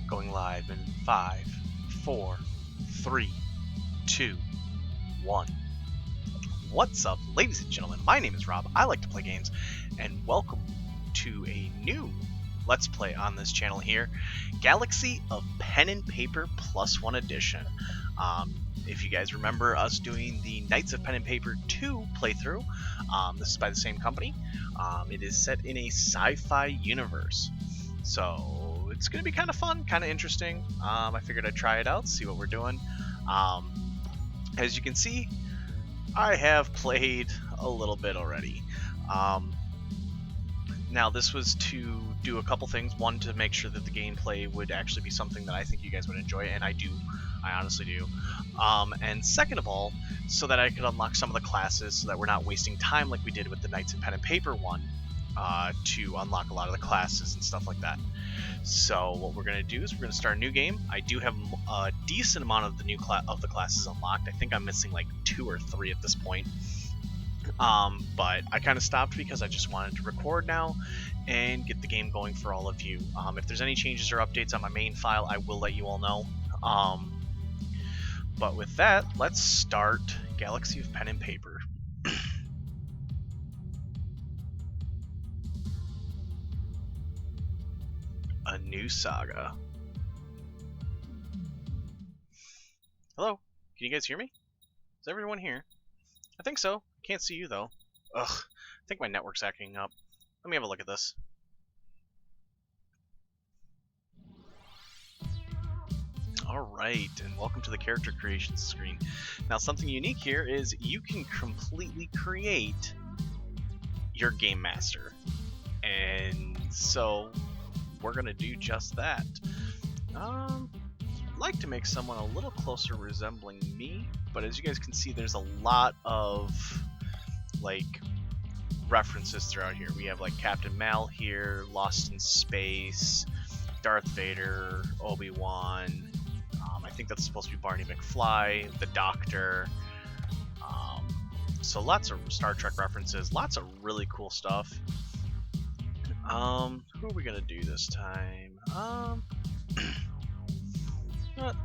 Going live in 5, 4, 3, 2, 1. What's up, ladies and gentlemen? My name is Rob. I like to play games, and welcome to a new Let's Play on this channel here, Galaxy of Pen and Paper Plus One Edition. If you guys remember us doing the Knights of Pen and Paper 2 playthrough, this is by the same company. It is set in a sci-fi universe, so it's going to be kind of fun, kind of interesting. I figured I'd try it out, see what we're doing. As you can see, I have played a little bit already. Now this was to do a couple things. One, to make sure that the gameplay would actually be something that I think you guys would enjoy, and I do. I honestly do. And second of all, so that I could unlock some of the classes so that we're not wasting time like we did with the Knights of Pen and Paper one, to unlock a lot of the classes and stuff like that. So what we're going to do is we're going to start a new game. I do have a decent amount of the classes unlocked. I think I'm missing like 2 or 3 at this point. But I kind of stopped because I just wanted to record now and get the game going for all of you. If there's any changes or updates on my main file, I will let you all know. But with that, let's start Galaxy of Pen and Paper. A new saga. Hello? Can you guys hear me? Is everyone here? I think so. Can't see you though. Ugh. I think my network's acting up. Let me have a look at this. Alright, and welcome to the character creation screen. Now something unique here is you can completely create your game master. And so we're gonna do just that. I'd like to make someone a little closer resembling me, but as you guys can see, there's a lot of like references throughout here. We have like Captain Mal here, Lost in Space, Darth Vader, Obi-Wan. I think that's supposed to be Barney McFly, the Doctor. So lots of Star Trek references, lots of really cool stuff. Who are we gonna do this time?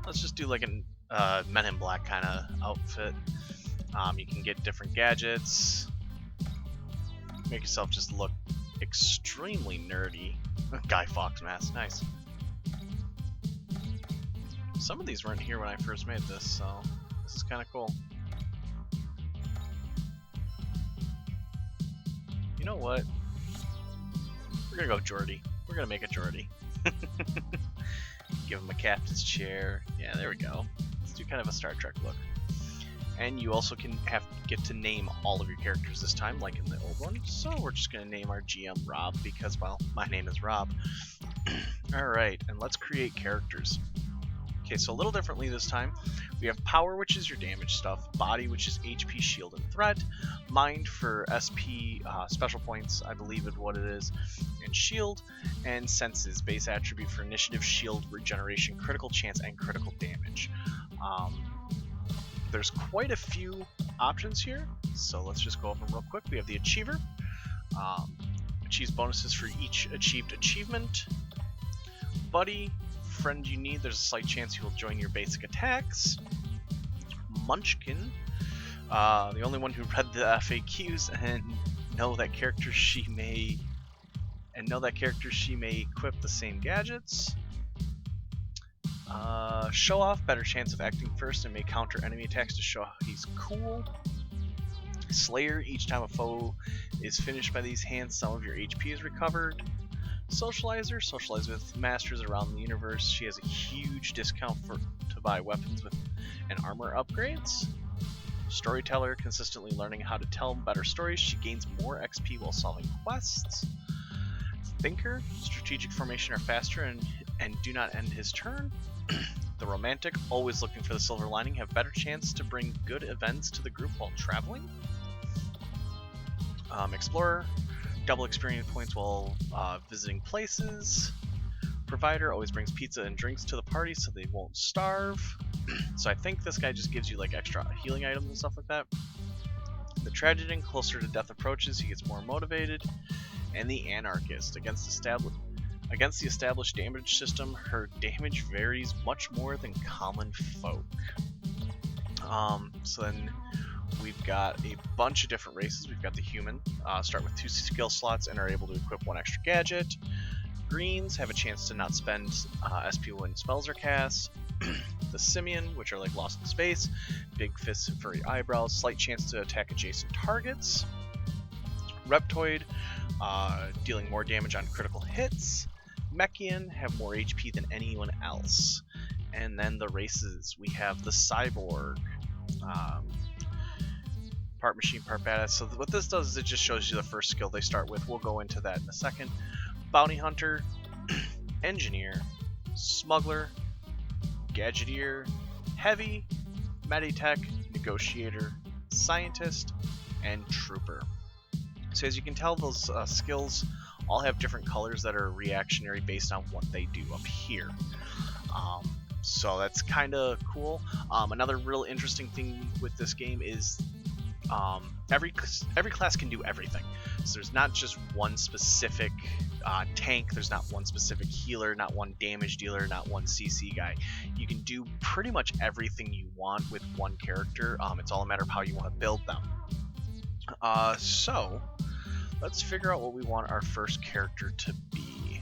Let's just do like a Men in Black kind of outfit. You can get different gadgets. Make yourself just look extremely nerdy. Guy Fawkes mask, nice. Some of these weren't here when I first made this, so this is kind of cool. You know what? We're gonna go Geordi. We're gonna make it Geordi. Give him a captain's chair. Yeah, there we go. Let's do kind of a Star Trek look. And you also get to name all of your characters this time, like in the old one. So we're just gonna name our GM Rob because, well, my name is Rob. Alright, and let's create characters. Okay, so a little differently this time. We have Power, which is your damage stuff, Body, which is HP, Shield, and Threat, Mind for SP, special points, I believe is what it is, and Shield, and Senses, base attribute for Initiative, Shield, Regeneration, Critical Chance, and Critical Damage. There's quite a few options here, so let's just go over them real quick. We have the Achiever, achieves bonuses for each achieved achievement. Buddy, friend you need, there's a slight chance he will join your basic attacks. Munchkin, the only one who read the FAQs and know that characters she may equip the same gadgets. Show off, better chance of acting first and may counter enemy attacks to show he's cool. Slayer, each time a foe is finished by these hands, some of your HP is recovered. Socializer, socialize with masters around the universe. She has a huge discount to buy weapons with and armor upgrades. Storyteller, consistently learning how to tell better stories. She gains more XP while solving quests. Thinker, strategic formation are faster and do not end his turn. The Romantic, always looking for the silver lining, have better chance to bring good events to the group while traveling. Explorer, double experience points while visiting places. Provider always brings pizza and drinks to the party so they won't starve. So I think this guy just gives you like extra healing items and stuff like that. The Tragedy, closer to death approaches, he gets more motivated. And the Anarchist, against Against the established damage system, her damage varies much more than common folk. So then we've got a bunch of different races. We've got the human, start with 2 skill slots and are able to equip 1 extra gadget. Greens have a chance to not spend SP when spells are cast. The simian, which are like lost in space, big fists and furry eyebrows, slight chance to attack adjacent targets. Reptoid, dealing more damage on critical hits. Mechian have more HP than anyone else. And then the races, we have the cyborg, part machine, part badass. So what this does is it just shows you the first skill they start with. We'll go into that in a second. Bounty hunter, engineer, smuggler, gadgeteer, heavy, meditech, negotiator, scientist, and trooper. So as you can tell, those skills all have different colors that are reactionary based on what they do up here. So that's kind of cool. Another real interesting thing with this game is every class can do everything. So there's not just one specific tank, there's not one specific healer, not one damage dealer, not one CC guy. You can do pretty much everything you want with one character. It's all a matter of how you want to build them. So let's figure out what we want our first character to be.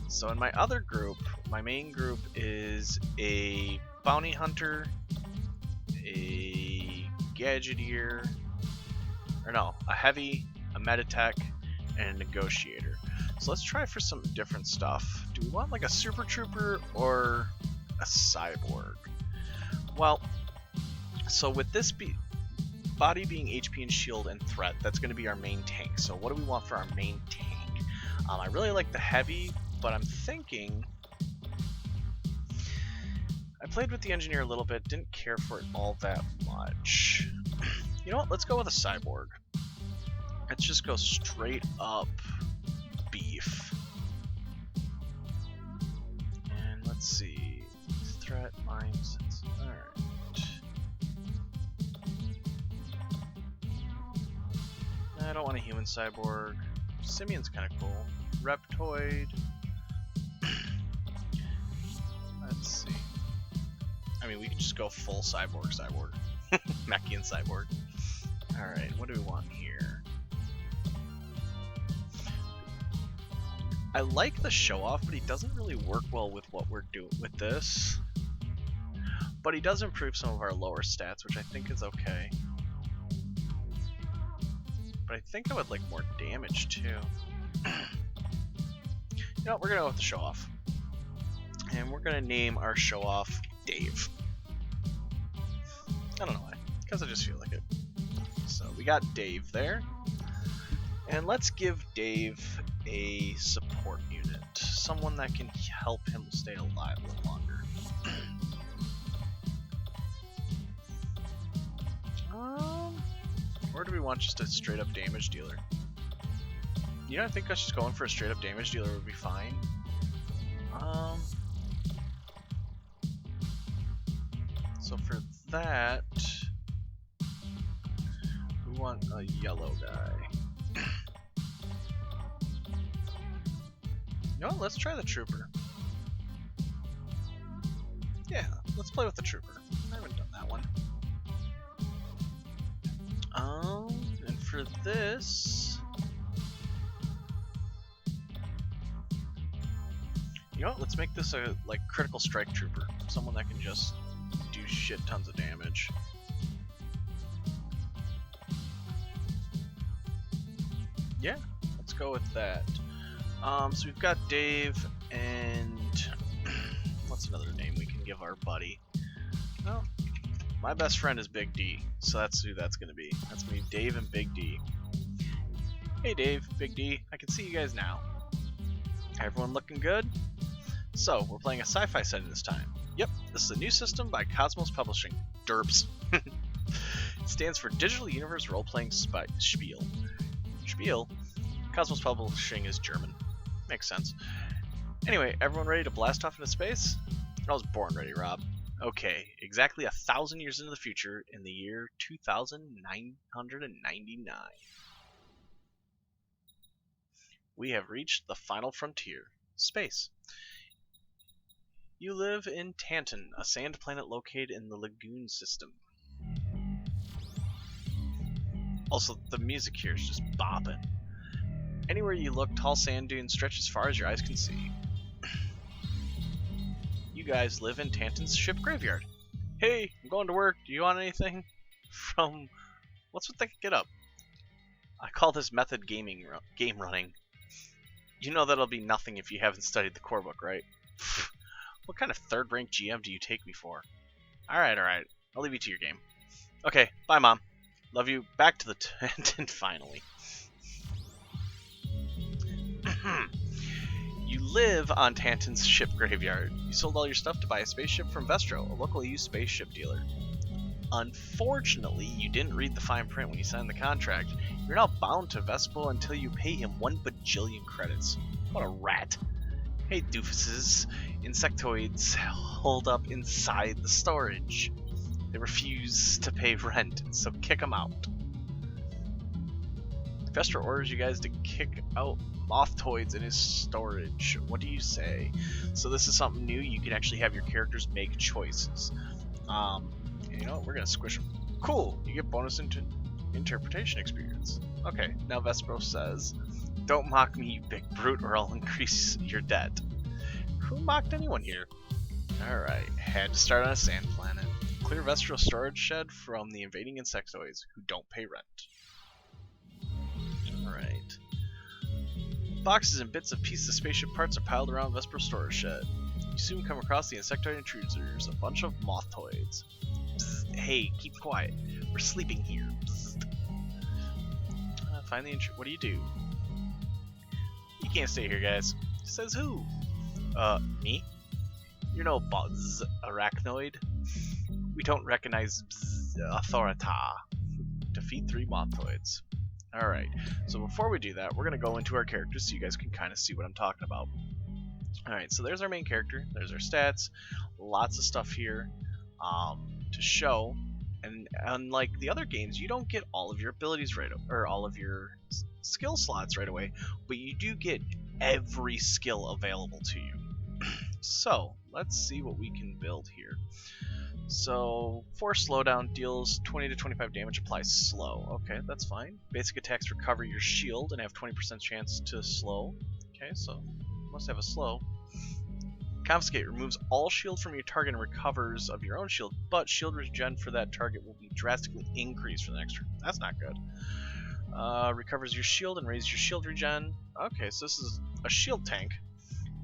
So in my other group, my main group is a bounty hunter, a gadgeteer, a heavy, a meditech, and a negotiator. So let's try for some different stuff. Do we want like a super trooper or a cyborg? Well, so with this body being HP and shield and threat, that's going to be our main tank. So what do we want for our main tank? I really like the heavy, but I'm thinking... I played with the engineer a little bit, didn't care for it all that much. You know what, let's go with a cyborg. Let's just go straight up beef. And let's see, threat, mindset, alright. I don't want a human cyborg. Simian's kind of cool. Reptoid. Let's see. I mean, we could just go full cyborg. Mechian cyborg. Alright, what do we want here? I like the show-off, but he doesn't really work well with what we're doing with this. But he does improve some of our lower stats, which I think is okay. But I think I would like more damage, too. You know what, we're gonna go with the show-off. And we're gonna name our show-off Dave. I don't know why, because I just feel like it. So we got Dave there. And let's give Dave a support unit. Someone that can help him stay alive a little longer. Or do we want just a straight up damage dealer? You know, I think us just going for a straight up damage dealer would be fine. So for that, we want a yellow guy. You know what, let's try the trooper. Yeah, let's play with the trooper. I haven't done that one. And for this... You know what, let's make this a, like, critical strike trooper. Someone that can just do shit tons of damage. Yeah, let's go with that. So we've got Dave, and what's another name we can give our buddy? Well, my best friend is Big D, so that's who that's gonna be. That's gonna be Dave and Big D. Hey Dave, Big D, I can see you guys now. Everyone looking good? So, we're playing a sci-fi setting this time. Yep, this is a new system by Cosmos Publishing. DURPS. It stands for Digital Universe Role-Playing Spiel. Spiel? Cosmos Publishing is German. Makes sense. Anyway, everyone ready to blast off into space? I was born ready, Rob. Okay, exactly 1,000 years into the future, in the year 2999. We have reached the final frontier, space. You live in Tanton, a sand planet located in the Lagoon system. Also, the music here is just bopping. Anywhere you look, tall sand dunes stretch as far as your eyes can see. You guys live in Tanton's ship graveyard. Hey, I'm going to work. Do you want anything? From... What's with the get up? I call this method game running. You know that'll be nothing if you haven't studied the core book, right? What kind of third-rank GM do you take me for? Alright. I'll leave you to your game. Okay, bye, Mom. Love you. Back to the tent, finally. You live on Tanton's ship graveyard. You sold all your stuff to buy a spaceship from Vestro, a locally used spaceship dealer. Unfortunately, you didn't read the fine print when you signed the contract. You're now bound to Vespo until you pay him 1 bajillion credits. What a rat. Hey doofuses, insectoids hold up inside the storage. They refuse to pay rent, so kick them out. Vestro orders you guys to kick out Mothtoids in his storage. What do you say? So this is something new. You can actually have your characters make choices. You know what? We're gonna squish them. Cool. You get bonus interpretation experience. Okay. Now Vespro says, "Don't mock me, you big brute, or I'll increase your debt." Who mocked anyone here? All right. Had to start on a sand planet. Clear Vestro's storage shed from the invading insectoids who don't pay rent. Alright. Boxes and bits of pieces of spaceship parts are piled around Vespro's storage shed. You soon come across the insectoid intruders, a bunch of Mothtoids. Psst, hey, keep quiet. We're sleeping here. Find the what do? You can't stay here, guys. Says who? Me? You're no buzz arachnoid. We don't recognize authorita. Defeat 3 Mothtoids. Alright, so before we do that, we're going to go into our characters so you guys can kind of see what I'm talking about. Alright, so there's our main character, there's our stats, lots of stuff here to show, and unlike the other games, you don't get all of your abilities right, or all of your skill slots right away, but you do get every skill available to you. So, let's see what we can build here. So, Force Slowdown deals 20 to 25 damage, applies slow. Okay, that's fine. Basic attacks recover your shield and have 20% chance to slow. Okay, so must have a slow. Confiscate removes all shield from your target and recovers of your own shield, but shield regen for that target will be drastically increased for the next turn. That's not good. Recovers your shield and raises your shield regen. Okay, so this is a shield tank.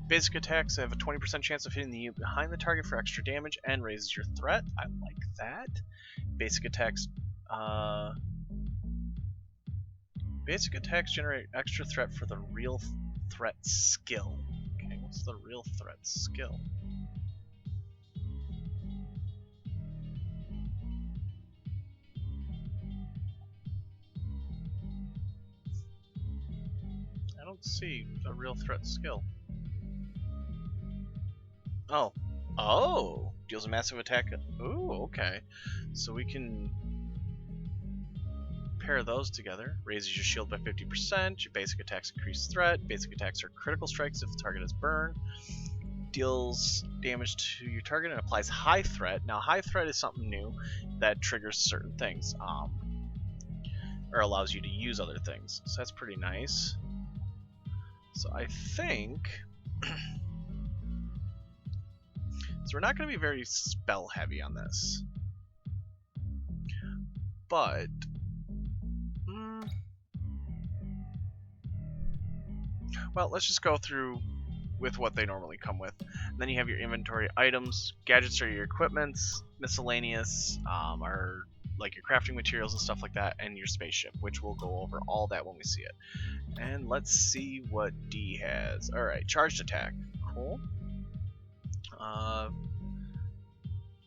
Basic attacks have a 20% chance of hitting the unit behind the target for extra damage and raises your threat. I like that. Basic attacks generate extra threat for the real threat skill. Okay, what's the real threat skill? I don't see a real threat skill. Oh. Oh! Deals a massive attack. Ooh, okay. So we can pair those together. Raises your shield by 50%. Your basic attacks increase threat. Basic attacks are critical strikes if the target is burned. Deals damage to your target and applies high threat. Now, high threat is something new that triggers certain things. Or allows you to use other things. So that's pretty nice. So I think... So we're not going to be very spell heavy on this. But... well, let's just go through with what they normally come with. And then you have your inventory items. Gadgets are your equipments. Miscellaneous are like your crafting materials and stuff like that. And your spaceship, which we'll go over all that when we see it. And let's see what D has. Alright, charged attack. Cool.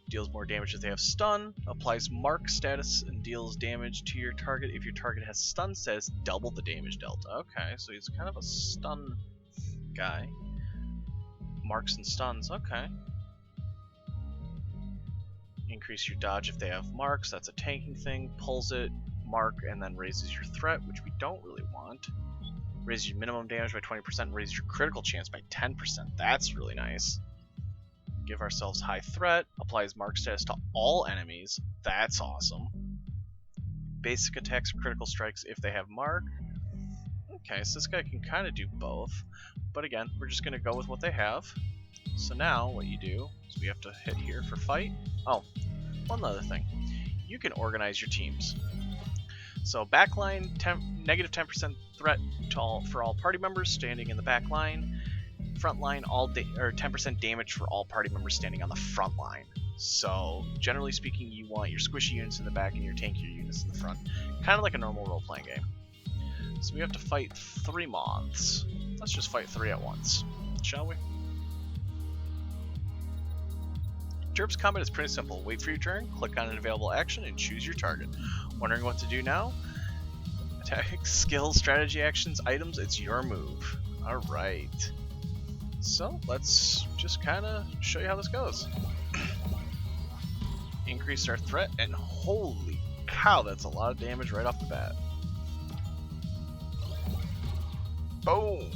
Deals more damage if they have stun, applies mark status and deals damage to your target. If your target has stun status, double the damage delta. Okay, so he's kind of a stun guy. Marks and stuns, okay. Increase your dodge if they have marks, that's a tanking thing. Pulls it, mark, and then raises your threat, which we don't really want. Raises your minimum damage by 20%, raises your critical chance by 10%. That's really nice. Give ourselves high threat, applies mark status to all enemies. That's awesome. Basic attacks or critical strikes if they have mark. Okay, so this guy can kind of do both. But again, we're just going to go with what they have. So now what you do is we have to hit here for fight. Oh, one other thing. You can organize your teams. So backline, negative 10% threat to for all party members standing in the back line. Front line, 10% damage for all party members standing on the front line. So generally speaking, you want your squishy units in the back and your tankier units in the front. Kind of like a normal role-playing game. So we have to fight 3 moths. Let's just fight 3 at once, shall we? GURPS combat is pretty simple. Wait for your turn, click on an available action, and choose your target. Wondering what to do now? Attack, skills, strategy, actions, items, it's your move. Alright. So, let's just kind of show you how this goes. Increase our threat, and holy cow, that's a lot of damage right off the bat. Boom!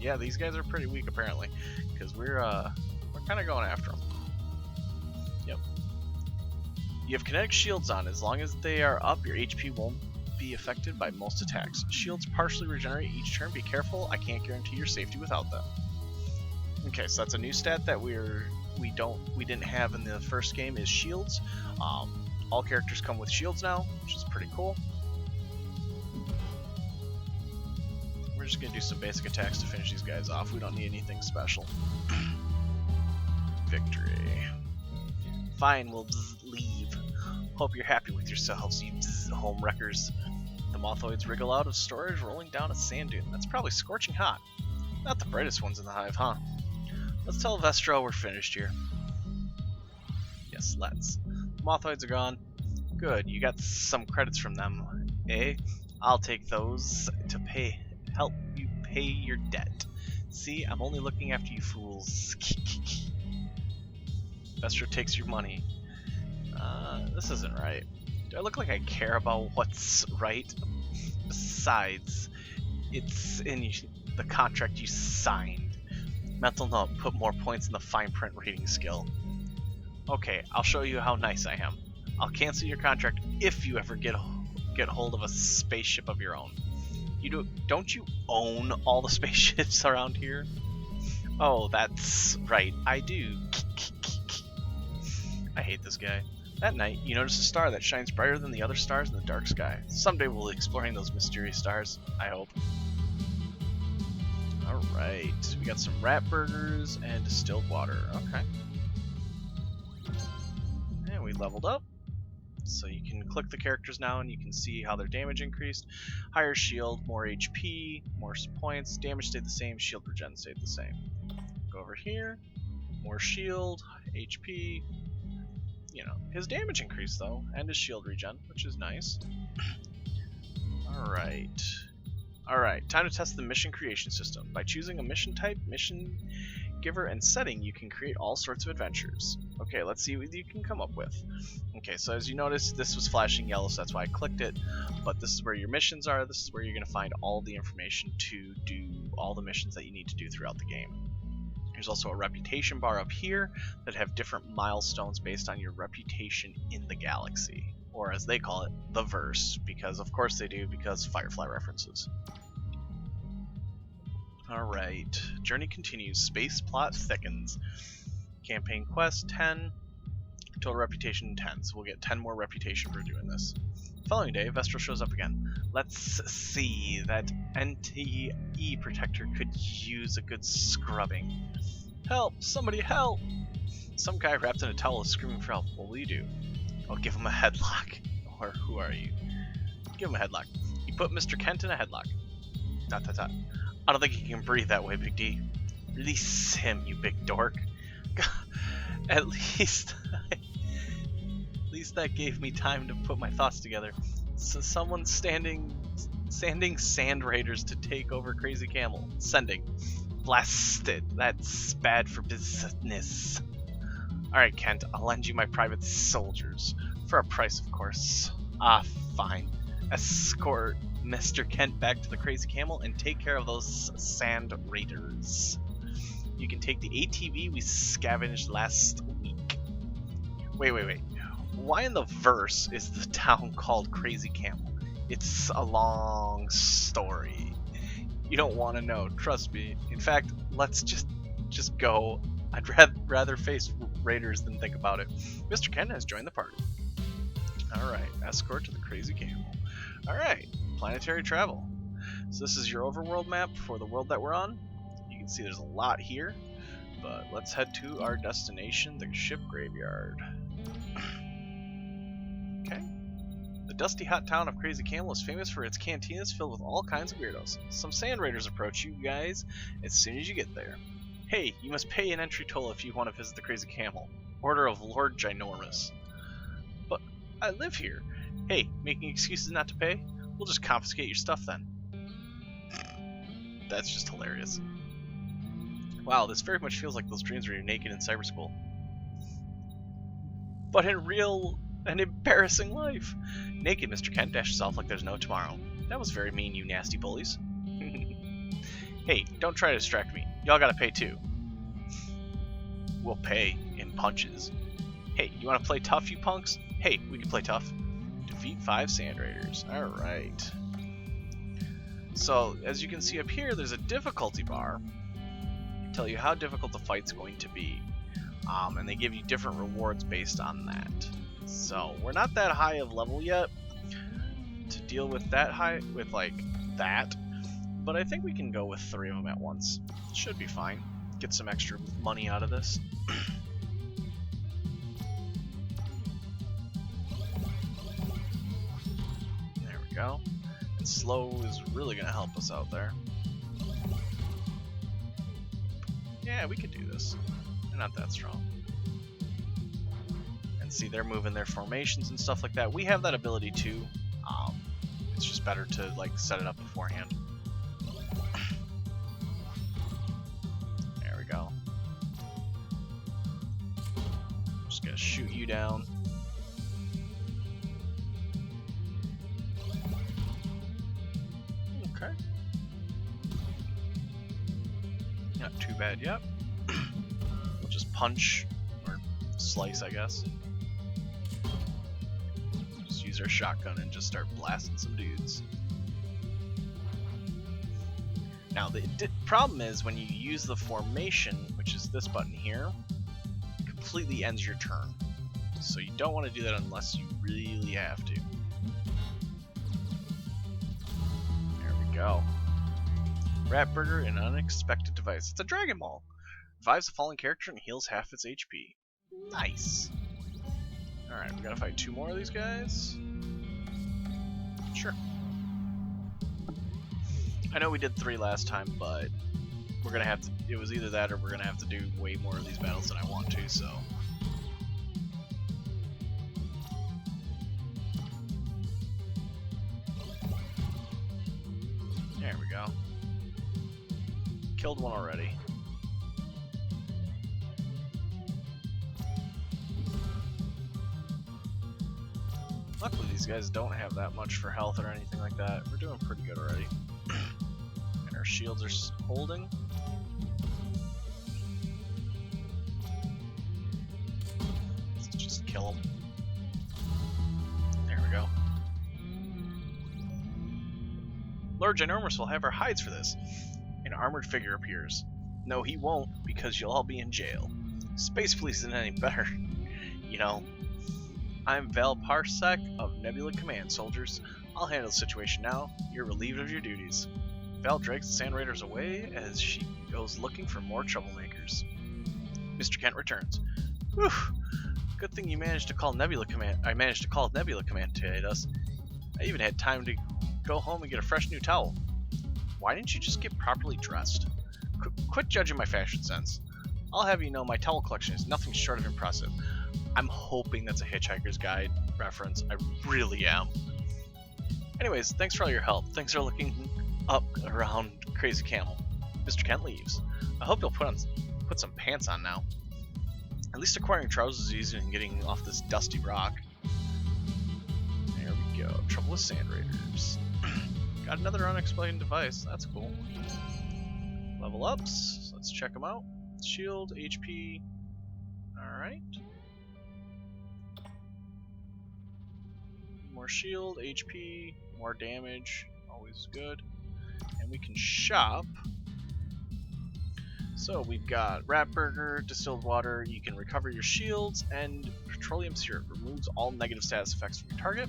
Yeah, these guys are pretty weak apparently, because we're kind of going after them. Yep. You have kinetic shields on. As long as they are up, your HP won't be affected by most attacks. Shields partially regenerate each turn. Be careful, I can't guarantee your safety without them. Okay, so that's a new stat that we didn't have in the first game is shields. All characters come with shields now, which is pretty cool. We're just gonna do some basic attacks to finish these guys off. We don't need anything special. Victory. Fine, we'll leave. Hope you're happy with yourselves, you home wreckers. The Mothoids wriggle out of storage, rolling down a sand dune. That's probably scorching hot. Not the brightest ones in the hive, huh? Let's tell Vestro we're finished here. Yes, let's. The Mothoids are gone. Good, you got some credits from them, eh? I'll take those to help you pay your debt. See, I'm only looking after you fools. Vestro takes your money. This isn't right. Do I look like I care about what's right? Besides, it's in the contract you signed. Mental note, put more points in the fine print reading skill. Okay, I'll show you how nice I am. I'll cancel your contract if you ever get hold of a spaceship of your own. Don't you own all the spaceships around here? Oh, that's right, I do. I hate this guy. That night, you notice a star that shines brighter than the other stars in the dark sky. Someday we'll be exploring those mysterious stars, I hope. Alright, we got some rat burgers and distilled water. Okay. And we leveled up. So you can click the characters now and you can see how their damage increased. Higher shield, more HP, more points. Damage stayed the same, shield regen stayed the same. Go over here. More shield, HP. You know, his damage increased though, and his shield regen, which is nice. Alright. Alright, time to test the mission creation system. By choosing a mission type, mission giver, and setting, you can create all sorts of adventures. Okay, let's see what you can come up with. Okay, so as you notice, this was flashing yellow, so that's why I clicked it. But this is where your missions are. This is where you're going to find all the information to do all the missions that you need to do throughout the game. There's also a reputation bar up here that have different milestones based on your reputation in the galaxy. Or as they call it, the verse, because of course they do, because Firefly references. Alright, journey continues, space plot thickens. Campaign quest 10, total reputation 10, so we'll get 10 more reputation for doing this. Following day, Vestro shows up again. Let's see, that NTE protector could use a good scrubbing. Help! Somebody help! Some guy wrapped in a towel is screaming for help. What will you do? I'll give him a headlock. Or who are you? Give him a headlock. You put Mr. Kent in a headlock. Dot dot dot. I don't think he can breathe that way, Big D. Release him, you big dork. At least that gave me time to put my thoughts together. So someone's sending sand raiders to take over Crazy Camel. Sending. Blasted. That's bad for business. Alright, Kent, I'll lend you my private soldiers. For a price, of course. Ah, fine. Escort Mr. Kent back to the Crazy Camel and take care of those sand raiders. You can take the ATV we scavenged last week. Wait. Why in the verse is the town called Crazy Camel? It's a long story. You don't want to know, trust me. In fact, let's just go. I'd rather face raiders than think about it. Mr. Kent has joined the party. Alright, escort to the Crazy Camel. Alright, planetary travel. So this is your overworld map for the world that we're on. You can see there's a lot here, but let's head to our destination, the ship graveyard. Okay. The dusty hot town of Crazy Camel is famous for its cantinas filled with all kinds of weirdos. Some sand raiders approach you guys as soon as you get there. Hey, you must pay an entry toll if you want to visit the Crazy Camel. Order of Lord Ginormous. But I live here. Hey, making excuses not to pay? We'll just confiscate your stuff then. That's just hilarious. Wow, this very much feels like those dreams where you're naked in cyber school. But in real and embarrassing life. Naked, Mr. Kent dashes off like there's no tomorrow. That was very mean, you nasty bullies. Hey, don't try to distract me. Y'all gotta pay too. We'll pay in punches. Hey, you wanna play tough, you punks? Hey, we can play tough. Defeat 5 sand raiders. Alright. So, as you can see up here, there's a difficulty bar. Tell you how difficult the fight's going to be. And they give you different rewards based on that. So, we're not that high of level yet to deal with that high, with like that. But I think we can go with 3 of them at once. Should be fine. Get some extra money out of this. There we go. And slow is really going to help us out there. Yeah, we could do this. They're not that strong. And see, they're moving their formations and stuff like that. We have that ability too. It's just better to like set it up beforehand. There we go. Just gonna shoot you down. Okay. Not too bad yet. We'll just punch or slice, I guess. Just use our shotgun and just start blasting some dudes. Now, the problem is when you use the formation, which is this button here, it completely ends your turn. So you don't want to do that unless you really have to. There we go. Rat Burger, an unexpected device. It's a Dragon Ball. Revives a fallen character and heals half its HP. Nice. Alright, we gotta fight 2 more of these guys. Sure. I know we did 3 last time, but we're gonna have to. It was either that or we're gonna have to do way more of these battles than I want to, so. There we go. Killed one already. Luckily these guys don't have that much for health or anything like that. We're doing pretty good already. And our shields are holding. Let's just kill them. There we go. Lord Ginormous will have our hides for this. An armored figure appears. No, he won't, because you'll all be in jail. Space Police isn't any better, you know. I'm Val Parsec of Nebula Command, soldiers. I'll handle the situation now. You're relieved of your duties. Val drags the Sand Raiders away as she goes looking for more troublemakers. Mr. Kent returns. Whew! Good thing you managed to call Nebula Command. I managed to call Nebula Command to aid us. I even had time to go home and get a fresh new towel. Why didn't you just get properly dressed? Quit judging my fashion sense. I'll have you know my towel collection is nothing short of impressive. I'm hoping that's a Hitchhiker's Guide reference. I really am. Anyways, thanks for all your help. Thanks for looking up around Crazy Camel. Mr. Kent leaves. I hope you'll put some pants on now. At least acquiring trousers is easier than getting off this dusty rock. There we go. Trouble with Sand Raiders. Got another unexplained device. That's cool. Level ups. Let's check them out. Shield, HP. Alright. More shield, HP, more damage. Always good. And we can shop. So we've got rat burger, distilled water. You can recover your shields, and petroleum syrup removes all negative status effects from your target.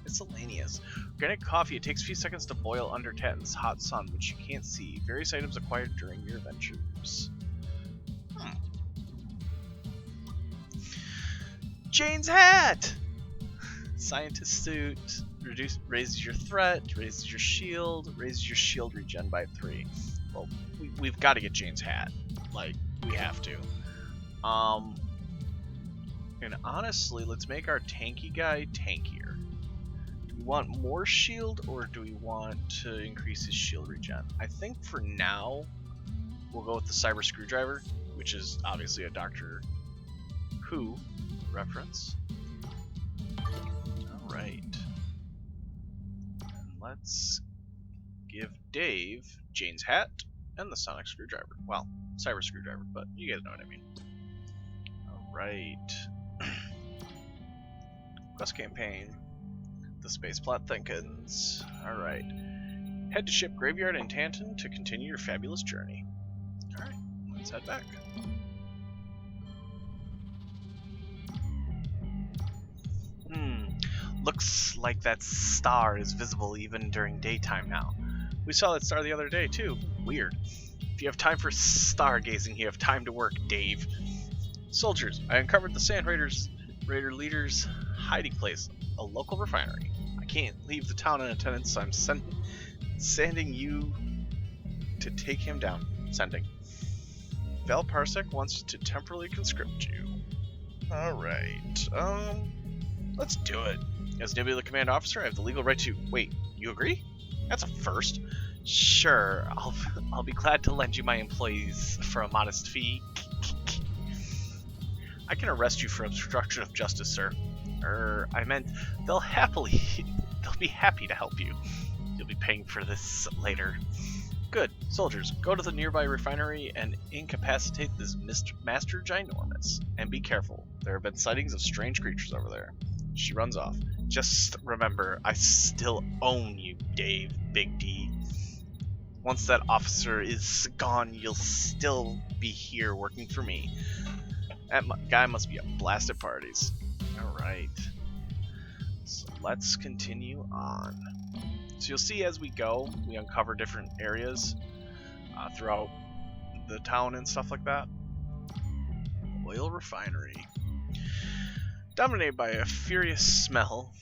Miscellaneous. Organic coffee. It takes a few seconds to boil under Tatton's hot sun, which you can't see. Various items acquired during your adventures. Jane's hat! Scientist suit. Raises your threat, raises your shield regen by 3. Well, we've got to get Jane's hat. Like, we have to. And honestly, let's make our tanky guy tankier. Do we want more shield, or do we want to increase his shield regen? I think for now, we'll go with the cyber screwdriver, which is obviously a Doctor Who reference. Alright. And let's give Dave Jane's hat and the sonic screwdriver. Well, cyber screwdriver, but you guys know what I mean. Alright. Quest campaign. The space plot thinkins. Alright. Head to ship graveyard in Tanton to continue your fabulous journey. Alright, let's head back. Looks like that star is visible even during daytime now. We saw that star the other day too. Weird. If you have time for stargazing, you have time to work, Dave. Soldiers, I uncovered the Sand Raider leader's hiding place, a local refinery. I can't leave the town unattended, so I'm sending you to take him down. Sending. Val Parsec wants to temporarily conscript you. Alright, let's do it. As Nebula Command Officer, I have the legal right to... Wait, you agree? That's a first. Sure, I'll be glad to lend you my employees for a modest fee. I can arrest you for obstruction of justice, sir. I meant they'll be happy to help you. You'll be paying for this later. Good. Soldiers, go to the nearby refinery and incapacitate this Master Ginormous. And be careful. There have been sightings of strange creatures over there. She runs off. Just remember, I still own you, Dave, Big D. Once that officer is gone, you'll still be here working for me. That guy must be a blast at parties. Alright. So let's continue on. So you'll see as we go, we uncover different areas throughout the town and stuff like that. Oil refinery. Dominated by a furious smell,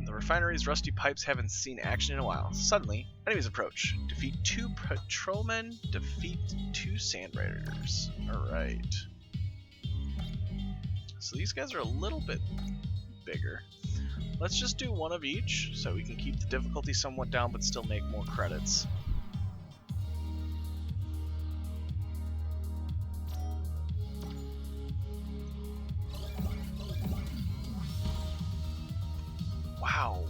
the refinery's rusty pipes haven't seen action in a while. Suddenly, enemies approach. Defeat 2 patrolmen, defeat 2 sand raiders. Alright. So these guys are a little bit bigger. Let's just do one of each, so we can keep the difficulty somewhat down but still make more credits. Wow.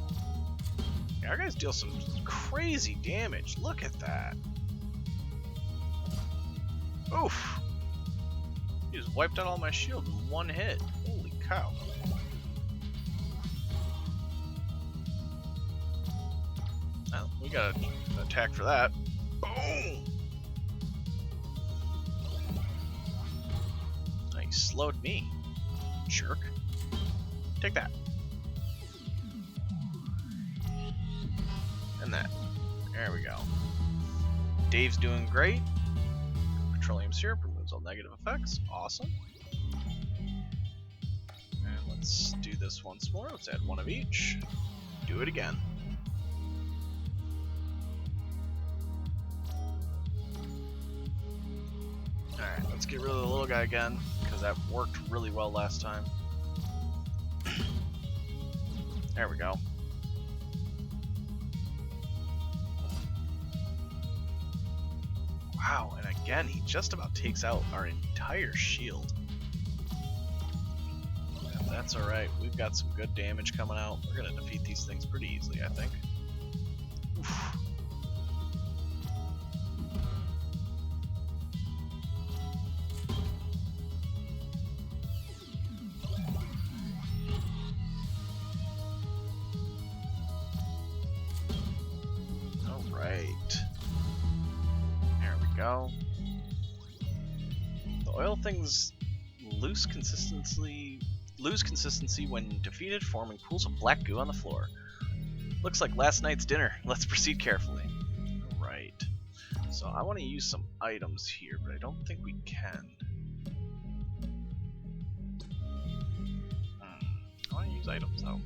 Yeah, our guys deal some crazy damage. Look at that. Oof. He just wiped out all my shield in one hit. Holy cow. Oh, we got an attack for that. Boom! He slowed me. Jerk. Take that. And that. There we go. Dave's doing great. Petroleum syrup removes all negative effects. Awesome. And let's do this once more. Let's add one of each. Do it again. Alright, let's get rid of the little guy again, because that worked really well last time. There we go. Wow, and again, he just about takes out our entire shield. And that's alright, we've got some good damage coming out. We're going to defeat these things pretty easily, I think. The oil things lose consistency when defeated, forming pools of black goo on the floor. Looks like last night's dinner. Let's proceed carefully. Alright. So I want to use some items here, but I don't think we can. I want to use items though.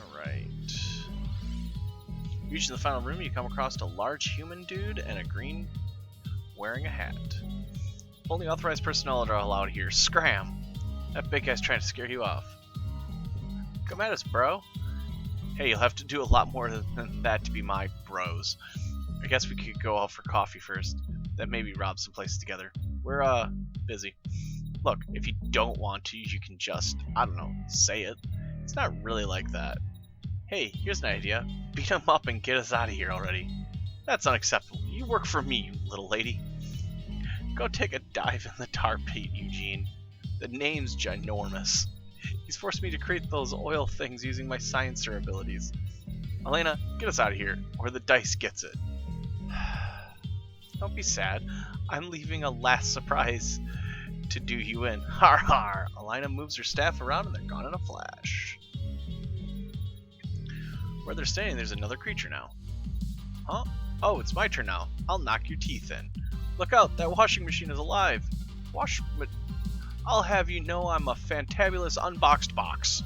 Alright. Reaching the final room, you come across a large human dude and a green wearing a hat. Only authorized personnel are allowed here. Scram! That big guy's trying to scare you off. Come at us, bro. Hey, you'll have to do a lot more than that to be my bros. I guess we could go out for coffee first. Then maybe rob some places together. We're, busy. Look, if you don't want to, you can just, I don't know, say it. It's not really like that. Hey, here's an idea. Beat him up and get us out of here already. That's unacceptable. You work for me, you little lady. Go take a dive in the tar pit, Eugene. The name's ginormous. He's forced me to create those oil things using my sciencer abilities. Elena, get us out of here, or the dice gets it. Don't be sad. I'm leaving a last surprise to do you in. Har har! Elena moves her staff around and they're gone in a flash. Where they're staying, there's another creature now. Huh? Oh, it's my turn now. I'll knock your teeth in. Look out, that washing machine is alive. I'll have you know I'm a fantabulous unboxed box.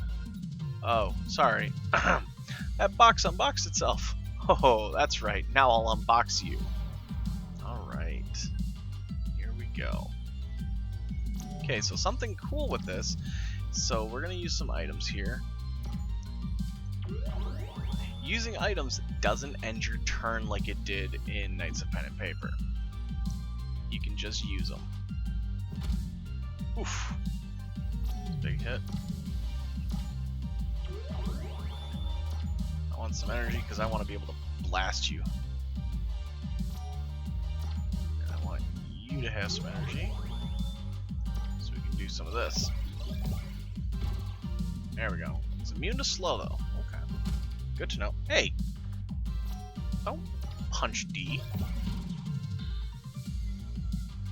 Oh, sorry. That box unboxed itself. Oh, that's right. Now I'll unbox you. Alright. Here we go. Okay, so something cool with this. So we're going to use some items here. Using items doesn't end your turn like it did in Knights of Pen and Paper. You can just use them. Oof. Big hit. I want some energy because I want to be able to blast you. And I want you to have some energy so we can do some of this. There we go. It's immune to slow though. Okay. Good to know. Hey! Don't punch D.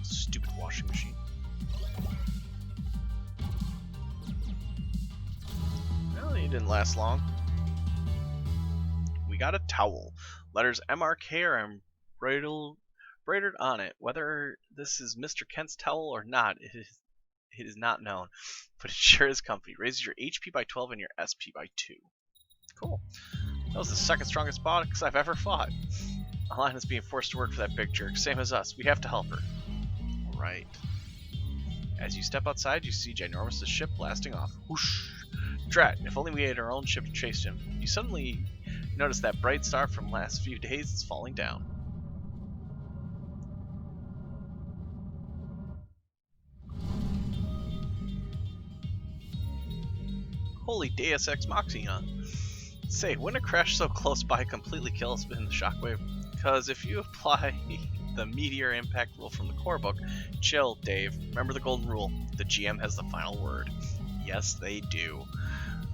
Stupid washing machine. Well, it didn't last long. We got a towel. Letters MRK are embroidered on it. Whether this is Mr. Kent's towel or not, it is not known. But it sure is comfy. Raises your HP by 12 and your SP by 2. Cool. That was the second strongest box I've ever fought. Alana's being forced to work for that big jerk, same as us. We have to help her. Right. As you step outside, you see Ginormous' ship blasting off. Whoosh! Drat, if only we had our own ship to chase him. You suddenly notice that bright star from last few days is falling down. Holy Deus Ex Machina. Say, wouldn't a crash so close by completely kill us in the shockwave? Because if you apply the meteor impact rule from the core book, chill, Dave. Remember the golden rule. The GM has the final word. Yes, they do.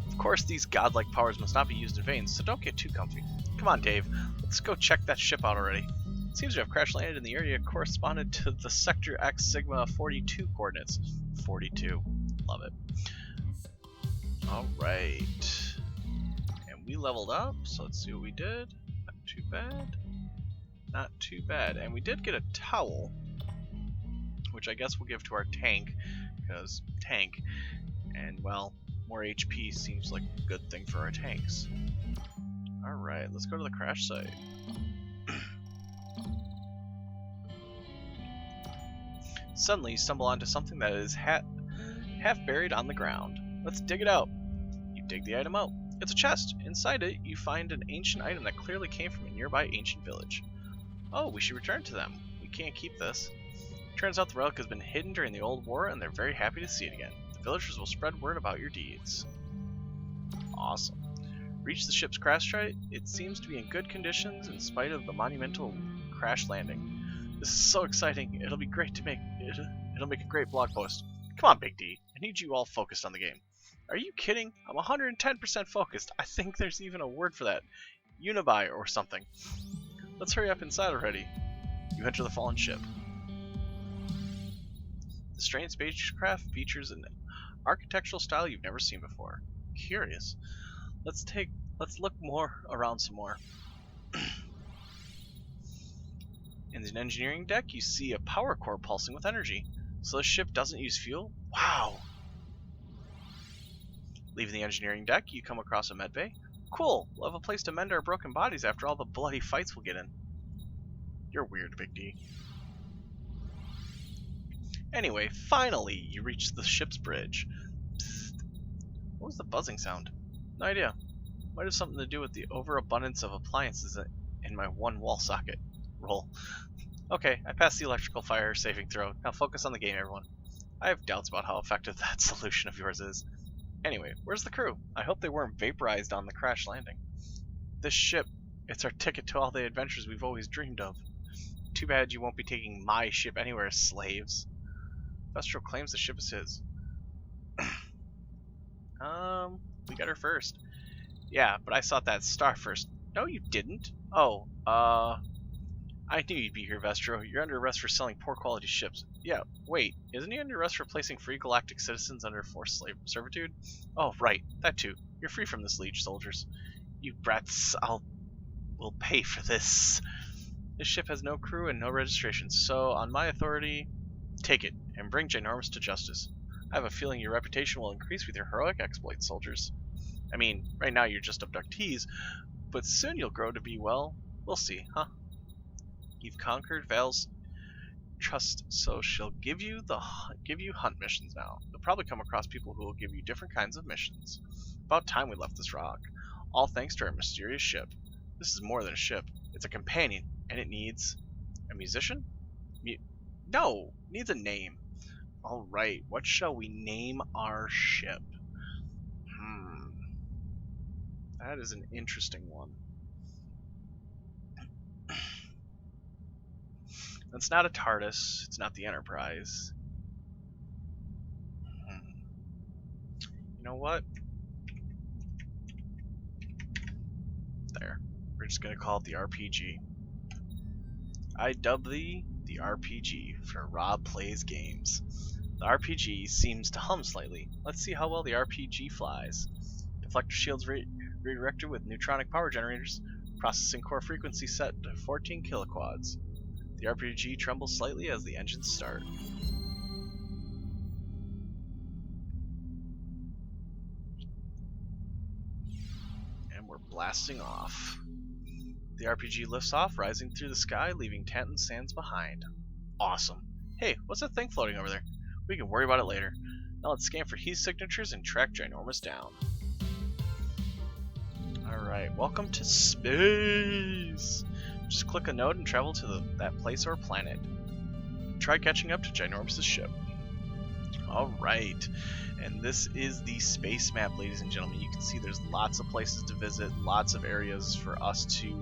Of course, these godlike powers must not be used in vain, so don't get too comfy. Come on, Dave. Let's go check that ship out already. It seems to have crash landed in the area corresponded to the Sector X Sigma 42 coordinates. 42. Love it. Alright. And we leveled up, so let's see what we did. Not too bad. Not too bad. And we did get a towel, which I guess we'll give to our tank, because tank. And, well, more HP seems like a good thing for our tanks. Alright, let's go to the crash site. Suddenly, you stumble onto something that is half buried on the ground. Let's dig it out. You dig the item out. It's a chest. Inside it, you find an ancient item that clearly came from a nearby ancient village. Oh, we should return to them. We can't keep this. Turns out the relic has been hidden during the old war, and they're very happy to see it again. The villagers will spread word about your deeds. Awesome. Reach the ship's crash site. It seems to be in good conditions in spite of the monumental crash landing. This is so exciting. It'll be great to make. It'll make a great blog post. Come on, Big D. I need you all focused on the game. Are you kidding? I'm 110% focused. I think there's even a word for that. Unibuy or something. Let's hurry up inside already. You enter the fallen ship. The strange spacecraft features an architectural style you've never seen before. Curious. Let's look more around some more. In the engineering deck, you see a power core pulsing with energy. So the ship doesn't use fuel? Wow! Leaving the engineering deck, you come across a medbay. Cool! We'll have a place to mend our broken bodies after all the bloody fights we'll get in. You're weird, Big D. Anyway, finally, you reach the ship's bridge. Psst. What was the buzzing sound? No idea. Might have something to do with the overabundance of appliances in my one wall socket. Roll. Okay, I passed the electrical fire saving throw. Now focus on the game, everyone. I have doubts about how effective that solution of yours is. Anyway, where's the crew? I hope they weren't vaporized on the crash landing. This ship, it's our ticket to all the adventures we've always dreamed of. Too bad you won't be taking my ship anywhere, slaves. Vestro claims the ship is his. We got her first. Yeah, but I sought that star first. No, you didn't. Oh, I knew you'd be here, Vestro. You're under arrest for selling poor quality ships. Yeah, wait, isn't he under arrest for placing free galactic citizens under forced servitude? Oh, right, that too. You're free from this liege, soldiers. You brats, we'll pay for this. This ship has no crew and no registration, so on my authority, take it and bring Ginormous to justice. I have a feeling your reputation will increase with your heroic exploits, soldiers. I mean, right now you're just abductees, but soon you'll grow to be, well, we'll see, huh? You've conquered Val's trust, so she'll give you hunt missions now. You'll probably come across people who will give you different kinds of missions. About time we left this rock. All thanks to our mysterious ship. This is more than a ship. It's a companion, and it needs a musician? No, needs a name. Alright, what shall we name our ship? That is an interesting one. It's not a TARDIS. It's not the Enterprise. You know what? There. We're just going to call it the RPG. I dub thee the RPG for Rob Plays Games. The RPG seems to hum slightly. Let's see how well the RPG flies. Deflector shields redirected with neutronic power generators. Processing core frequency set to 14 kiloquads. The RPG trembles slightly as the engines start. And we're blasting off. The RPG lifts off, rising through the sky, leaving Tanton Sands behind. Awesome. Hey, what's that thing floating over there? We can worry about it later. Now let's scan for heat signatures and track Ginormous down. Alright, welcome to space! Just click a node and travel to that place or planet. Try catching up to Ginormous' ship. Alright, and this is the space map, ladies and gentlemen. You can see there's lots of places to visit, lots of areas for us to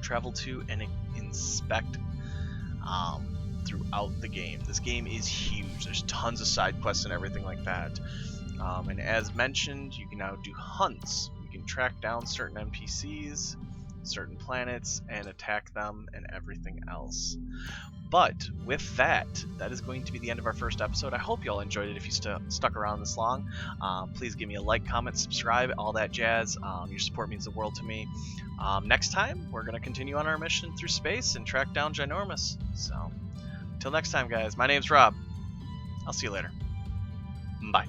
travel to and inspect throughout the game. This game is huge. There's tons of side quests and everything like that. And as mentioned, you can now do hunts. You can track down certain NPCs, certain planets, and attack them and everything else. But with that, that is going to be the end of our first episode. I hope you all enjoyed it if you stuck around this long. Please give me a like, comment, subscribe, all that jazz. Your support means the world to me. Next time, we're going to continue on our mission through space and track down Ginormous. So, until next time, guys, my name's Rob. I'll see you later. Bye.